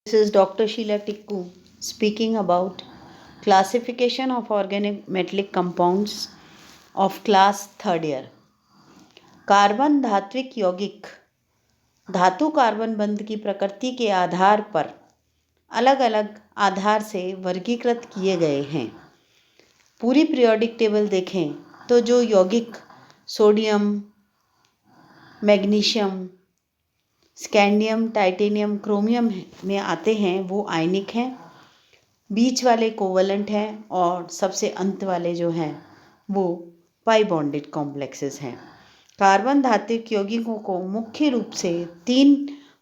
This is Dr. Sheila Tikku speaking about classification of organic metallic compounds of class third year. Carbon धात्विक यौगिक धातु carbon बंध की प्रकृति के आधार पर अलग अलग आधार से वर्गीकृत किए गए हैं। पूरी पीरियोडिक टेबल देखें तो जो यौगिक sodium, magnesium, scandium, titanium, chromium में आते हैं वो आयनिक हैं, बीच वाले कोवलेंट हैं और सबसे अंत वाले जो हैं वो पाई बॉन्डेड कॉम्प्लेक्सेस हैं। कार्बन धात्विक यौगिकों को मुख्य रूप से 3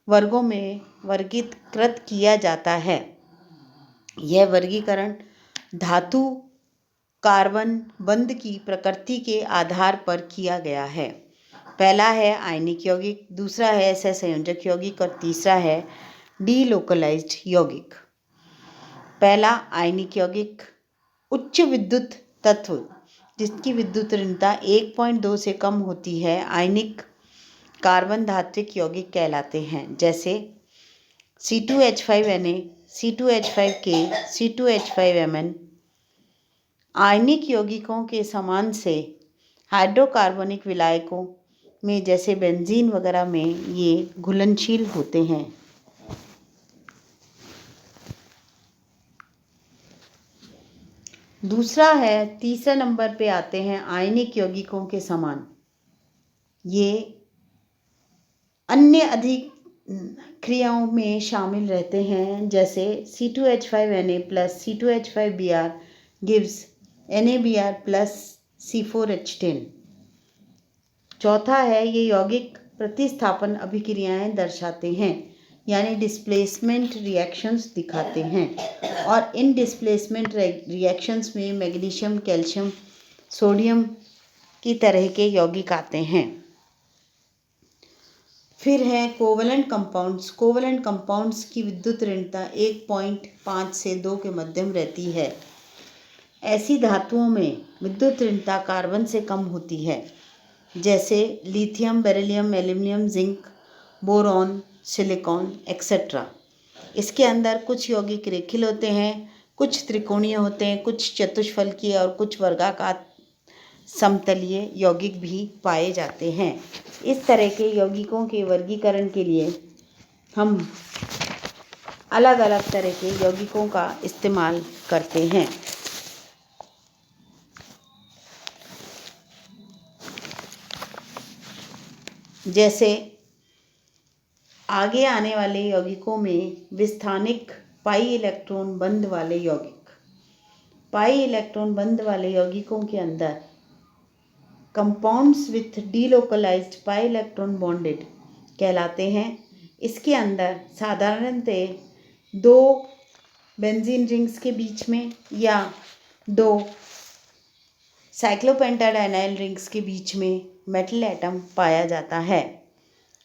वर्गों में वर्गीकृत किया जाता है। यह वर्गीकरण धातु कार्बन बंध की प्रकृति के आधार पर किया गया है। पहला है आयनिक यौगिक, दूसरा है सहसंयोजक यौगिक और तीसरा है डीलोकलाइज्ड यौगिक। पहला आयनिक यौगिक उच्च विद्युत तत्व जिसकी विद्युत ऋणता 1.2 से कम होती है आयनिक कार्बन धात्विक यौगिक कहलाते हैं, जैसे C2H5Na, C2H5K, C2H5Mn। आयनिक यौगिकों के समान से हाइड्रोकार्बनिक विलायकों में जैसे बेंजीन वगैरह में ये घुलनशील होते हैं। दूसरा है, तीसरे नंबर पे आते हैं आयनिक यौगिकों के समान ये अन्य अधिक क्रियाओं में शामिल रहते हैं, जैसे C2H5Na plus C2H5Br gives NaBr plus C4H10। चौथा है, ये यौगिक प्रतिस्थापन अभिक्रियाएं दर्शाते हैं, यानी डिस्प्लेसमेंट रिएक्शंस दिखाते हैं और इन डिस्प्लेसमेंट रिएक्शंस में मैग्नीशियम, कैल्शियम, सोडियम की तरह के यौगिक आते हैं। फिर है कोवलेंट कंपाउंड्स। कोवलेंट कंपाउंड्स की विद्युत ऋणता 1.5 से 2 के मध्यम रहती है। ऐसी धातुओं में विद्युत ऋणता कार्बन से कम होती है, जैसे lithium, beryllium, aluminium, zinc, boron, silicon etcetera. इसके अंदर कुछ यौगिक रेखीय होते हैं, कुछ त्रिकोणीय होते हैं, कुछ चतुष्फलकीय और कुछ वर्गाकार समतलीय यौगिक भी पाए जाते हैं। इस तरह के यौगिकों के वर्गीकरण के लिए हम अलग अलग तरह के यौगिकों का इस्तेमाल करते हैं। जैसे आगे आने वाले यौगिकों में विस्थानिक पाई इलेक्ट्रॉन बंध वाले यौगिक। पाई इलेक्ट्रॉन बंध वाले यौगिकों के अंदर compounds with delocalised pi electron bonded कहलाते हैं। इसके अंदर साधारणतः 2 बेंजीन रिंग्स के बीच में या 2 साइक्लोपेंटाडाइनाइल रिंग्स के बीच में मेटल एटम पाया जाता है।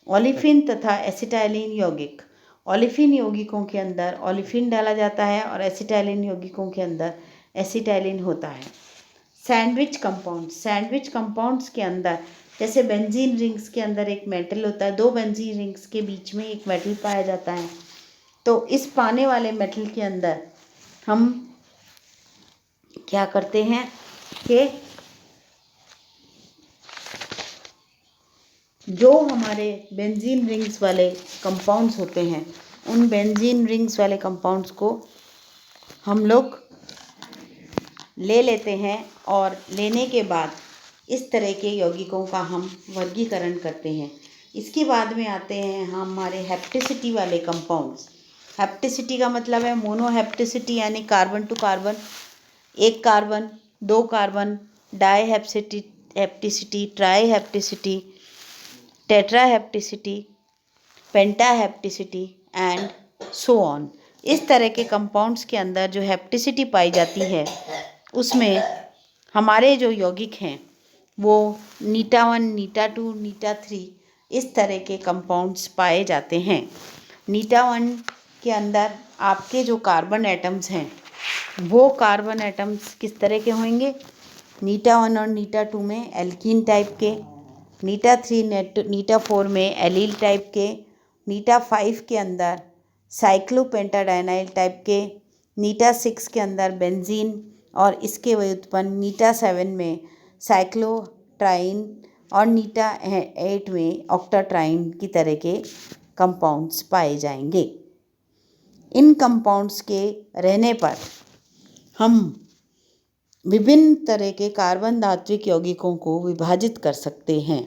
ओलिफिन तथा एसिटाइलिन यौगिक। ओलिफिन यौगिकों के अंदर ओलिफिन डाला जाता है और एसिटाइलिन यौगिकों के अंदर एसिटाइलिन होता है। Sandwich compounds. सैंडविच कंपाउंड्स के अंदर जैसे बेंजीन रिंग्स के अंदर एक मेटल होता है, 2 बेंजीन रिंग्स के बीच में एक मेटल पाया जाता है। तो इस पाने वाले मेटल के अंदर हम क्या करते हैं कि जो हमारे बेंजीन रिंग्स वाले कंपाउंड्स होते हैं, उन बेंजीन रिंग्स वाले कंपाउंड्स को हम लोग ले लेते हैं और लेने के बाद इस तरह के यौगिकों का हम वर्गीकरण करते हैं। इसके बाद में आते हैं हमारे हेप्टिसिटी वाले कंपाउंड्स। हेप्टिसिटी का मतलब है मोनोहेप्टिसिटी, यानी कार्बन टू कार्बन, एक carbon, 2 carbon, di hapticity, tri hapticity, tetra hapticity, penta hapticity and so on. इस तरह के कंपाउंड्स के अंदर जो हेप्टिसिटी पाई जाती है उसमें हमारे जो यौगिक हैं वो नीटा 1, नीटा 2, नीटा 3 इस तरह के कंपाउंड्स पाए जाते हैं। नीटा 1 के अंदर आपके जो कार्बन एटम्स हैं वो कार्बन एटम्स किस तरह के होंगे? नीटा 1 और नीटा 2 में एल्कीन टाइप के, नीटा 3 नीटा 4 में एलील टाइप के, नीटा 5 के अंदर साइक्लोपेंटाडाइनाइल टाइप के, नीटा 6 के अंदर बेंजीन और इसके व्युत्पन्न नीटा 7 में साइक्लोट्राइन और नीटा 8 में ऑक्टाट्राइन की तरह के कंपाउंड्स पाए जाएंगे। इन कंपाउंड्स के रहने पर हम विभिन्न तरह के कार्बन धात्विक यौगिकों को विभाजित कर सकते हैं।